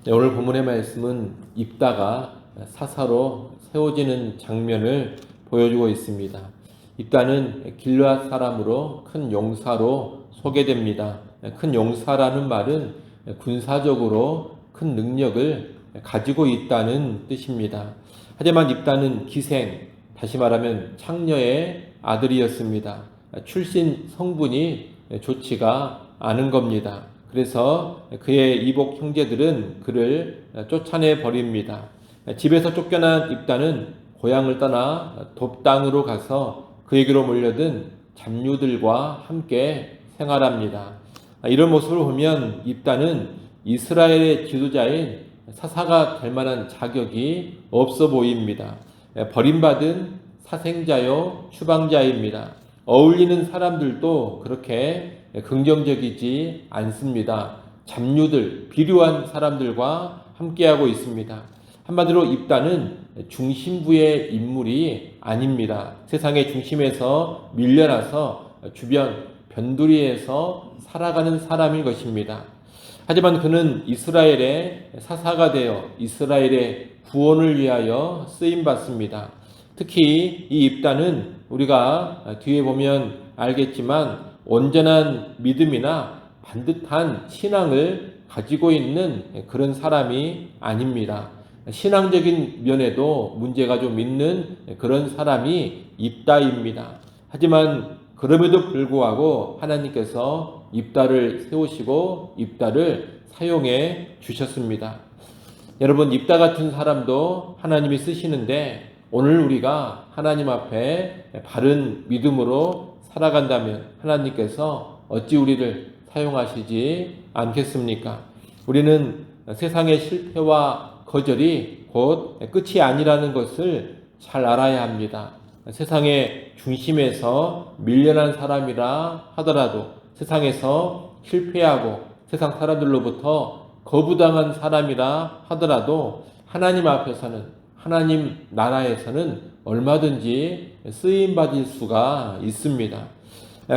네, 오늘 본문의 말씀은 입다가 사사로 세워지는 장면을 보여주고 있습니다. 입다는 길르앗 사람으로 큰 용사로 소개됩니다. 큰 용사라는 말은 군사적으로 큰 능력을 가지고 있다는 뜻입니다. 하지만 입다는 기생, 다시 말하면 창녀의 아들이었습니다. 출신 성분이 좋지가 않은 겁니다. 그래서 그의 이복 형제들은 그를 쫓아내 버립니다. 집에서 쫓겨난 입다는 고향을 떠나 돕당으로 가서 그에게로 몰려든 잡류들과 함께 생활합니다. 이런 모습을 보면 입다는 이스라엘의 지도자인 사사가 될 만한 자격이 없어 보입니다. 버림받은 사생자요 추방자입니다. 어울리는 사람들도 그렇게 긍정적이지 않습니다. 잡류들, 비류한 사람들과 함께하고 있습니다. 한마디로 입다는 중심부의 인물이 아닙니다. 세상의 중심에서 밀려나서 주변 변두리에서 살아가는 사람인 것입니다. 하지만 그는 이스라엘의 사사가 되어 이스라엘의 구원을 위하여 쓰임받습니다. 특히 이 입다는 우리가 뒤에 보면 알겠지만 온전한 믿음이나 반듯한 신앙을 가지고 있는 그런 사람이 아닙니다. 신앙적인 면에도 문제가 좀 있는 그런 사람이 입다입니다. 하지만 그럼에도 불구하고 하나님께서 입다를 세우시고 입다를 사용해 주셨습니다. 여러분, 입다 같은 사람도 하나님이 쓰시는데 오늘 우리가 하나님 앞에 바른 믿음으로 살아간다면 하나님께서 어찌 우리를 사용하시지 않겠습니까? 우리는 세상의 실패와 거절이 곧 끝이 아니라는 것을 잘 알아야 합니다. 세상의 중심에서 밀려난 사람이라 하더라도 세상에서 실패하고 세상 사람들로부터 거부당한 사람이라 하더라도 하나님 앞에서는 하나님 나라에서는 얼마든지 쓰임받을 수가 있습니다.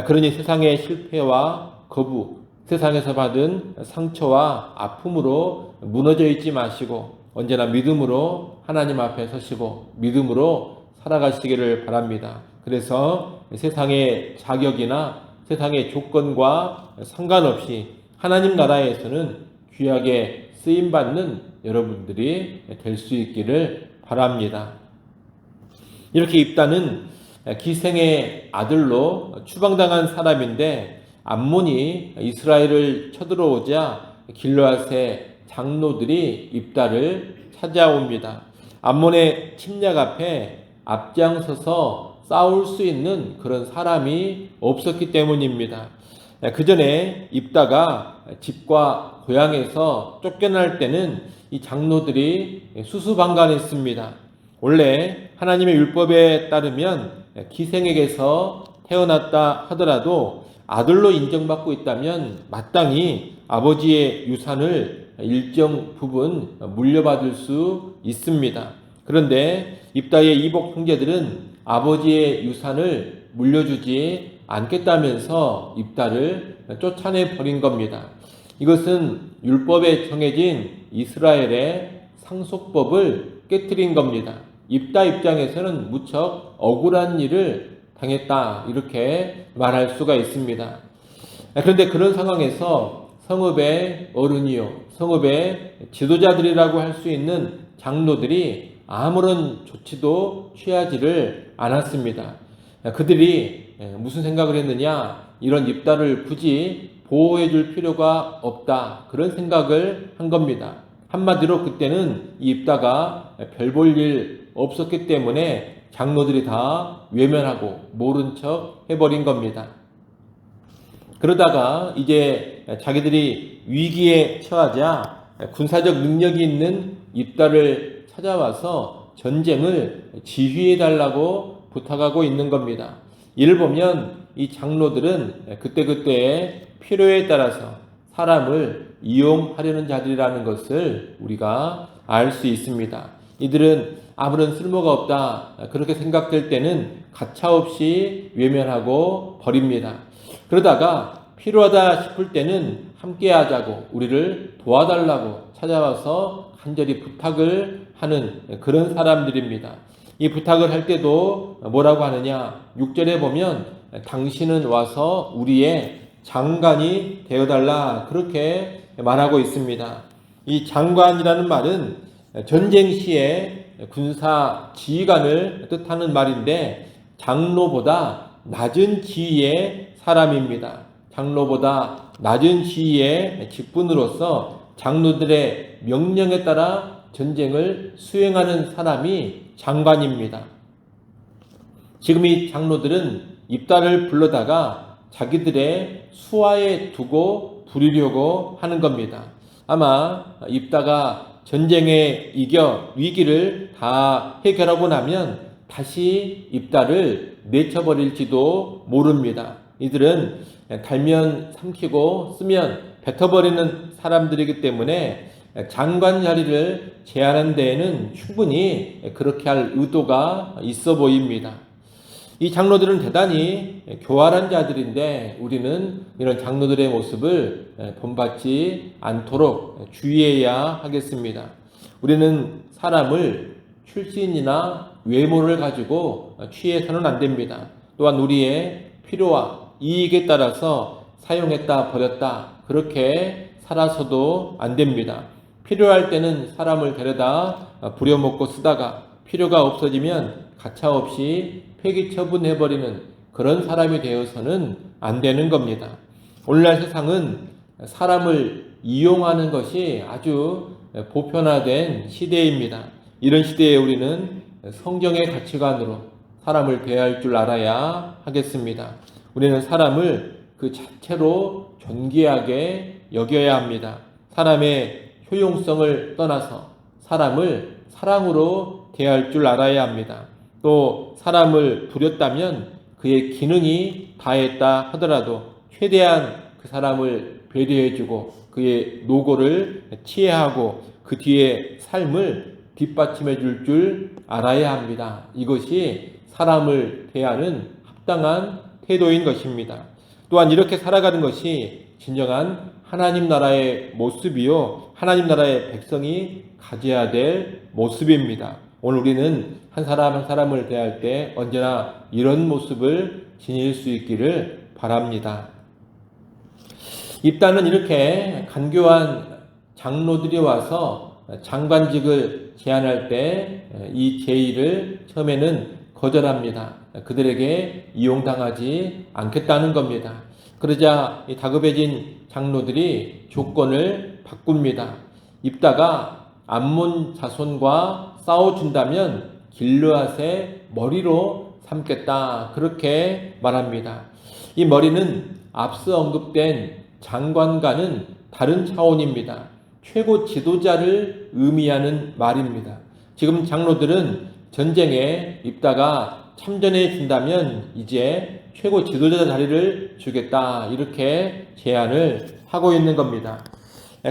그러니 세상의 실패와 거부, 세상에서 받은 상처와 아픔으로 무너져 있지 마시고 언제나 믿음으로 하나님 앞에 서시고 믿음으로 살아가시기를 바랍니다. 그래서 세상의 자격이나 세상의 조건과 상관없이 하나님 나라에서는 귀하게 쓰임받는 여러분들이 될 수 있기를 바랍니다. 이렇게 입다는 기생의 아들로 추방당한 사람인데 암몬이 이스라엘을 쳐들어오자 길르앗의 장로들이 입다를 찾아옵니다. 암몬의 침략 앞에 앞장서서 싸울 수 있는 그런 사람이 없었기 때문입니다. 그 전에 입다가 집과 고향에서 쫓겨날 때는 이 장로들이 수수방관했습니다. 원래 하나님의 율법에 따르면 기생에게서 태어났다 하더라도 아들로 인정받고 있다면 마땅히 아버지의 유산을 일정 부분 물려받을 수 있습니다. 그런데 입다의 이복 형제들은 아버지의 유산을 물려주지 않겠다면서 입다를 쫓아내 버린 겁니다. 이것은 율법에 정해진 이스라엘의 상속법을 깨뜨린 겁니다. 입다 입장에서는 무척 억울한 일을 당했다 이렇게 말할 수가 있습니다. 그런데 그런 상황에서 성읍의 어른이요 성읍의 지도자들이라고 할 수 있는 장로들이 아무런 조치도 취하지를 않았습니다. 그들이 무슨 생각을 했느냐, 이런 입다를 굳이 보호해 줄 필요가 없다 그런 생각을 한 겁니다. 한마디로 그때는 이 입다가 별 볼 일 없었기 때문에 장로들이 다 외면하고 모른 척 해버린 겁니다. 그러다가 이제 자기들이 위기에 처하자 군사적 능력이 있는 입다를 찾아와서 전쟁을 지휘해 달라고 부탁하고 있는 겁니다. 이를 보면 이 장로들은 그때그때의 필요에 따라서 사람을 이용하려는 자들이라는 것을 우리가 알 수 있습니다. 이들은 아무런 쓸모가 없다 그렇게 생각될 때는 가차없이 외면하고 버립니다. 그러다가 필요하다 싶을 때는 함께하자고 우리를 도와달라고 찾아와서 간절히 부탁을 하는 그런 사람들입니다. 이 부탁을 할 때도 뭐라고 하느냐? 6절에 보면 당신은 와서 우리의 장관이 되어달라 그렇게 말하고 있습니다. 이 장관이라는 말은 전쟁 시에 군사 지휘관을 뜻하는 말인데 장로보다 낮은 지위의 사람입니다. 장로보다 낮은 지위의 직분으로서 장로들의 명령에 따라 전쟁을 수행하는 사람이 장관입니다. 지금 이 장로들은 입다를 불러다가 자기들의 수하에 두고 부리려고 하는 겁니다. 아마 입다가 전쟁에 이겨 위기를 다 해결하고 나면 다시 입다를 내쳐버릴지도 모릅니다. 이들은 달면 삼키고 쓰면 뱉어버리는 사람들이기 때문에 장관 자리를 제안한 데에는 충분히 그렇게 할 의도가 있어 보입니다. 이 장로들은 대단히 교활한 자들인데 우리는 이런 장로들의 모습을 본받지 않도록 주의해야 하겠습니다. 우리는 사람을 출신이나 외모를 가지고 취해서는 안 됩니다. 또한 우리의 필요와 이익에 따라서 사용했다 버렸다 그렇게 살아서도 안 됩니다. 필요할 때는 사람을 데려다 부려먹고 쓰다가 필요가 없어지면 가차없이 폐기 처분해버리는 그런 사람이 되어서는 안 되는 겁니다. 오늘날 세상은 사람을 이용하는 것이 아주 보편화된 시대입니다. 이런 시대에 우리는 성경의 가치관으로 사람을 대할 줄 알아야 하겠습니다. 우리는 사람을 그 자체로 존귀하게 여겨야 합니다. 사람의 효용성을 떠나서 사람을 사랑으로 대할 줄 알아야 합니다. 또 사람을 부렸다면 그의 기능이 다했다 하더라도 최대한 그 사람을 배려해주고 그의 노고를 치해하고 그 뒤에 삶을 뒷받침해 줄 알아야 합니다. 이것이 사람을 대하는 합당한 태도인 것입니다. 또한 이렇게 살아가는 것이 진정한 하나님 나라의 모습이요 하나님 나라의 백성이 가져야 될 모습입니다. 오늘 우리는 한 사람 한 사람을 대할 때 언제나 이런 모습을 지닐 수 있기를 바랍니다. 입다는 이렇게 간교한 장로들이 와서 장관직을 제안할 때 이 제의를 처음에는 거절합니다. 그들에게 이용당하지 않겠다는 겁니다. 그러자 다급해진 장로들이 조건을 바꿉니다. 입다가 암몬 자손과 싸워준다면 길르앗의 머리로 삼겠다 그렇게 말합니다. 이 머리는 앞서 언급된 장관과는 다른 차원입니다. 최고 지도자를 의미하는 말입니다. 지금 장로들은 전쟁에 입다가 참전해 준다면 이제 최고 지도자 자리를 주겠다 이렇게 제안을 하고 있는 겁니다.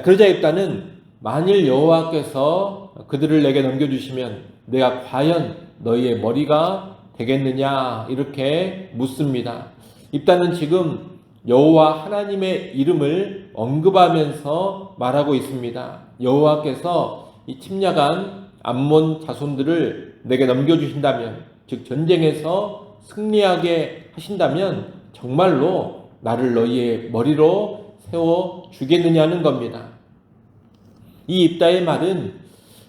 그러자 입다는 만일 여호와께서 그들을 내게 넘겨주시면 내가 과연 너희의 머리가 되겠느냐 이렇게 묻습니다. 입다는 지금 여호와 하나님의 이름을 언급하면서 말하고 있습니다. 여호와께서 이 침략한 암몬 자손들을 내게 넘겨주신다면 즉 전쟁에서 승리하게 하신다면 정말로 나를 너희의 머리로 세워 주겠느냐는 겁니다. 이 입다의 말은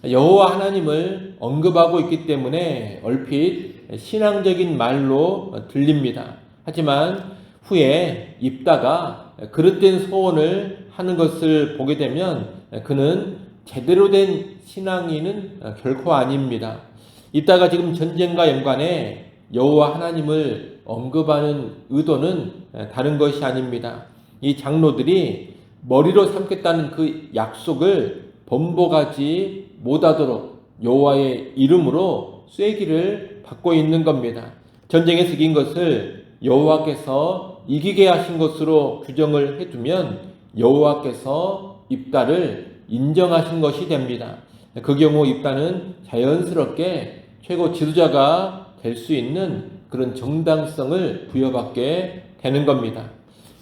여호와 하나님을 언급하고 있기 때문에 얼핏 신앙적인 말로 들립니다. 하지만 후에 입다가 그릇된 소원을 하는 것을 보게 되면 그는 제대로 된 신앙인은 결코 아닙니다. 입다가 지금 전쟁과 연관해 여호와 하나님을 언급하는 의도는 다른 것이 아닙니다. 이 장로들이 머리로 삼겠다는 그 약속을 번복하지 못하도록 여호와의 이름으로 쐐기를 받고 있는 겁니다. 전쟁에서 이긴 것을 여호와께서 이기게 하신 것으로 규정을 해두면 여호와께서 입다를 인정하신 것이 됩니다. 그 경우 입다는 자연스럽게 최고 지도자가 될 수 있는 그런 정당성을 부여받게 되는 겁니다.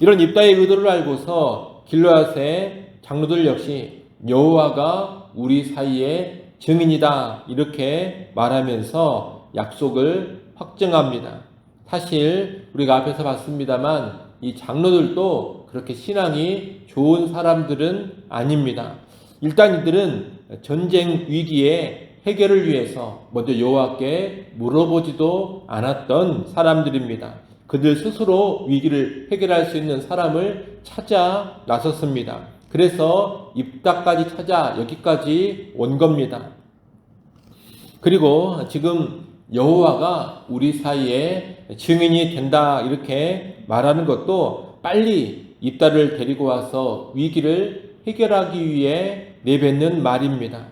이런 입다의 의도를 알고서 길르앗의 장로들 역시 여호와가 우리 사이의 증인이다 이렇게 말하면서 약속을 확증합니다. 사실 우리가 앞에서 봤습니다만 이 장로들도 그렇게 신앙이 좋은 사람들은 아닙니다. 일단 이들은 전쟁 위기의 해결을 위해서 먼저 여호와께 물어보지도 않았던 사람들입니다. 그들 스스로 위기를 해결할 수 있는 사람을 찾아 나섰습니다. 그래서 입다까지 찾아 여기까지 온 겁니다. 그리고 지금 여호와가 우리 사이에 증인이 된다 이렇게 말하는 것도 빨리 입다를 데리고 와서 위기를 해결하기 위해 내뱉는 말입니다.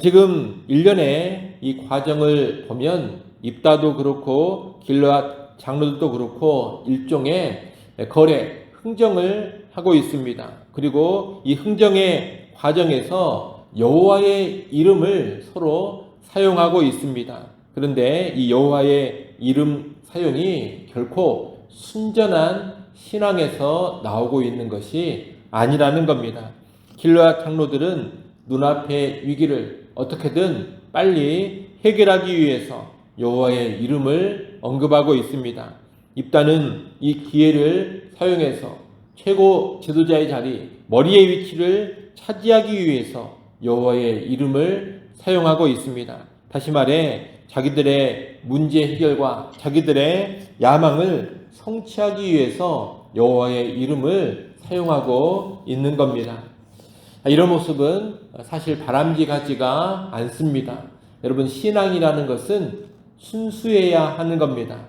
지금 일련의 이 과정을 보면 입다도 그렇고 길르앗 장로들도 그렇고 일종의 거래, 흥정을 하고 있습니다. 그리고 이 흥정의 과정에서 여호와의 이름을 서로 사용하고 있습니다. 그런데 이 여호와의 이름 사용이 결코 순전한 신앙에서 나오고 있는 것이 아니라는 겁니다. 길르앗 장로들은 눈앞의 위기를 어떻게든 빨리 해결하기 위해서 여호와의 이름을 언급하고 있습니다. 입다는 이 기회를 사용해서 최고 지도자의 자리, 머리의 위치를 차지하기 위해서 여호와의 이름을 사용하고 있습니다. 다시 말해 자기들의 문제 해결과 자기들의 야망을 성취하기 위해서 여호와의 이름을 사용하고 있는 겁니다. 이런 모습은 사실 바람직하지가 않습니다. 여러분, 신앙이라는 것은 순수해야 하는 겁니다.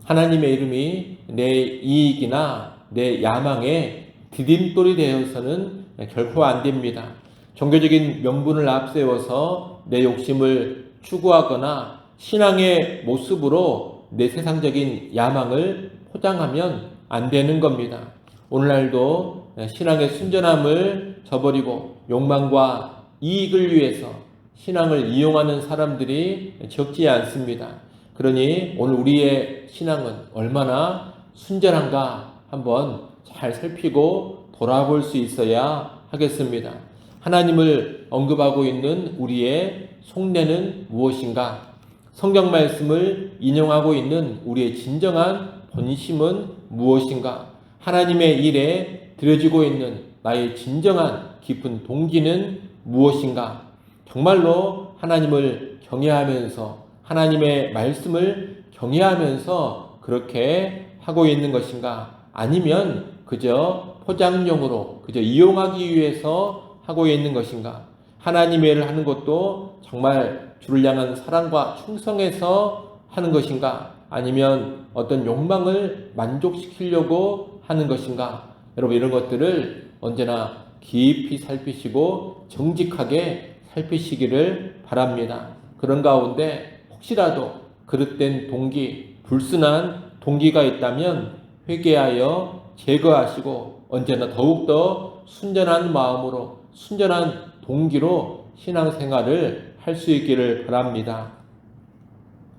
하나님의 이름이 내 이익이나 내 야망에 디딤돌이 되어서는 결코 안 됩니다. 종교적인 명분을 앞세워서 내 욕심을 추구하거나 신앙의 모습으로 내 세상적인 야망을 포장하면 안 되는 겁니다. 오늘날도 신앙의 순전함을 저버리고 욕망과 이익을 위해서 신앙을 이용하는 사람들이 적지 않습니다. 그러니 오늘 우리의 신앙은 얼마나 순전한가 한번 잘 살피고 돌아볼 수 있어야 하겠습니다. 하나님을 언급하고 있는 우리의 속내는 무엇인가? 성경 말씀을 인용하고 있는 우리의 진정한 본심은 무엇인가? 하나님의 일에 들여지고 있는 나의 진정한 깊은 동기는 무엇인가? 정말로 하나님을 경외하면서 하나님의 말씀을 경외하면서 그렇게 하고 있는 것인가? 아니면 그저 포장용으로 그저 이용하기 위해서 하고 있는 것인가? 하나님의 일을 하는 것도 정말 주를 향한 사랑과 충성해서 하는 것인가? 아니면 어떤 욕망을 만족시키려고 하는 것인가? 여러분, 이런 것들을 언제나 깊이 살피시고 정직하게 살피시기를 바랍니다. 그런 가운데 혹시라도 그릇된 동기, 불순한 동기가 있다면 회개하여 제거하시고 언제나 더욱더 순전한 마음으로 순전한 동기로 신앙생활을 할 수 있기를 바랍니다.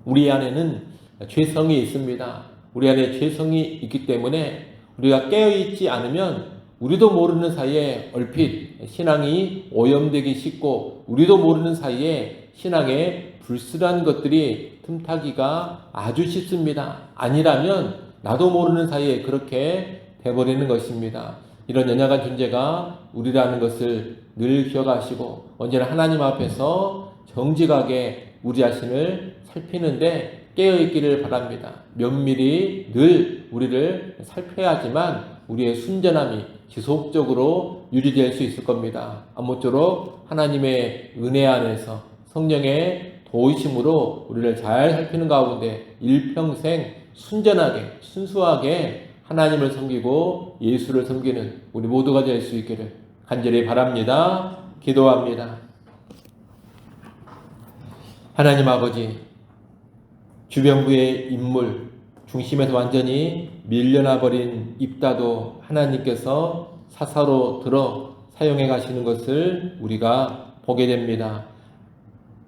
우리 안에는 죄성이 있습니다. 우리 안에 죄성이 있기 때문에 우리가 깨어있지 않으면 우리도 모르는 사이에 얼핏 신앙이 오염되기 쉽고 우리도 모르는 사이에 신앙에 불순한 것들이 틈타기가 아주 쉽습니다. 아니라면 나도 모르는 사이에 그렇게 돼버리는 것입니다. 이런 연약한 존재가 우리라는 것을 늘 기억하시고 언제나 하나님 앞에서 정직하게 우리 자신을 살피는데 깨어있기를 바랍니다. 면밀히 늘 우리를 살펴야 하지만 우리의 순전함이 지속적으로 유지될 수 있을 겁니다. 아무쪼록 하나님의 은혜 안에서 성령의 도우심으로 우리를 잘 살피는 가운데 일평생 순전하게 순수하게 하나님을 섬기고 예수를 섬기는 우리 모두가 될 수 있기를 간절히 바랍니다. 기도합니다. 하나님 아버지, 주변부의 인물 중심에서 완전히 밀려나버린 입다도 하나님께서 사사로 들어 사용해 가시는 것을 우리가 보게 됩니다.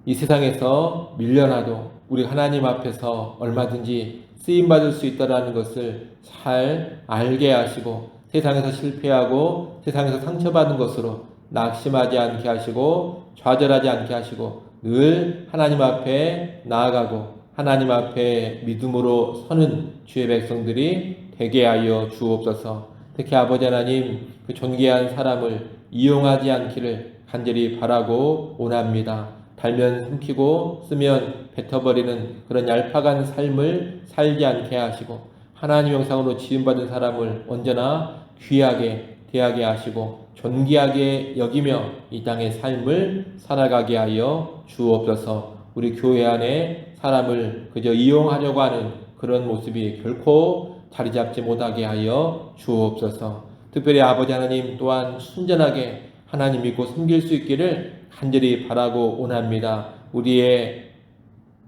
이 세상에서 밀려나도 우리 하나님 앞에서 얼마든지 쓰임받을 수 있다는 것을 잘 알게 하시고 세상에서 실패하고 세상에서 상처받은 것으로 낙심하지 않게 하시고 좌절하지 않게 하시고 늘 하나님 앞에 나아가고 하나님 앞에 믿음으로 서는 주의 백성들이 되게 하여 주옵소서. 특히 아버지 하나님 그 존귀한 사람을 이용하지 않기를 간절히 바라고 원합니다. 달면 삼키고 쓰면 뱉어버리는 그런 얄팍한 삶을 살지 않게 하시고 하나님 형상으로 지음받은 사람을 언제나 귀하게 대하게 하시고 존귀하게 여기며 이 땅의 삶을 살아가게 하여 주옵소서. 우리 교회 안에 사람을 그저 이용하려고 하는 그런 모습이 결코 자리 잡지 못하게 하여 주옵소서. 특별히 아버지 하나님 또한 순전하게 하나님 믿고 섬길 수 있기를 간절히 바라고 원합니다. 우리의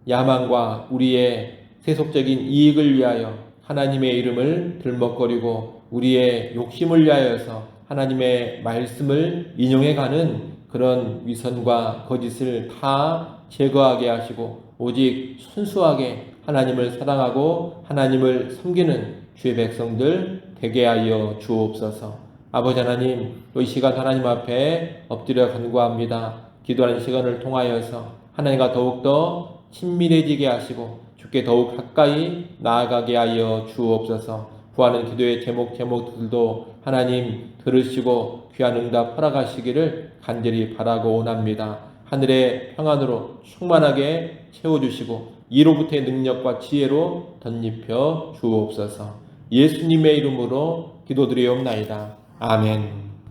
야망과 우리의 세속적인 이익을 위하여 하나님의 이름을 들먹거리고 우리의 욕심을 위하여서 하나님의 말씀을 인용해가는 그런 위선과 거짓을 다 제거하게 하시고 오직 순수하게 하나님을 사랑하고 하나님을 섬기는 주의 백성들 되게 하여 주옵소서. 아버지 하나님, 또 이 시간 하나님 앞에 엎드려 간구합니다. 기도하는 시간을 통하여서 하나님과 더욱더 친밀해지게 하시고 주께 더욱 가까이 나아가게 하여 주옵소서. 구하는 기도의 제목들도 하나님 들으시고 귀한 응답 허락하시기를 간절히 바라고 원합니다. 하늘의 평안으로 충만하게 채워주시고 이로부터의 능력과 지혜로 덧입혀 주옵소서. 예수님의 이름으로 기도드리옵나이다. 아멘.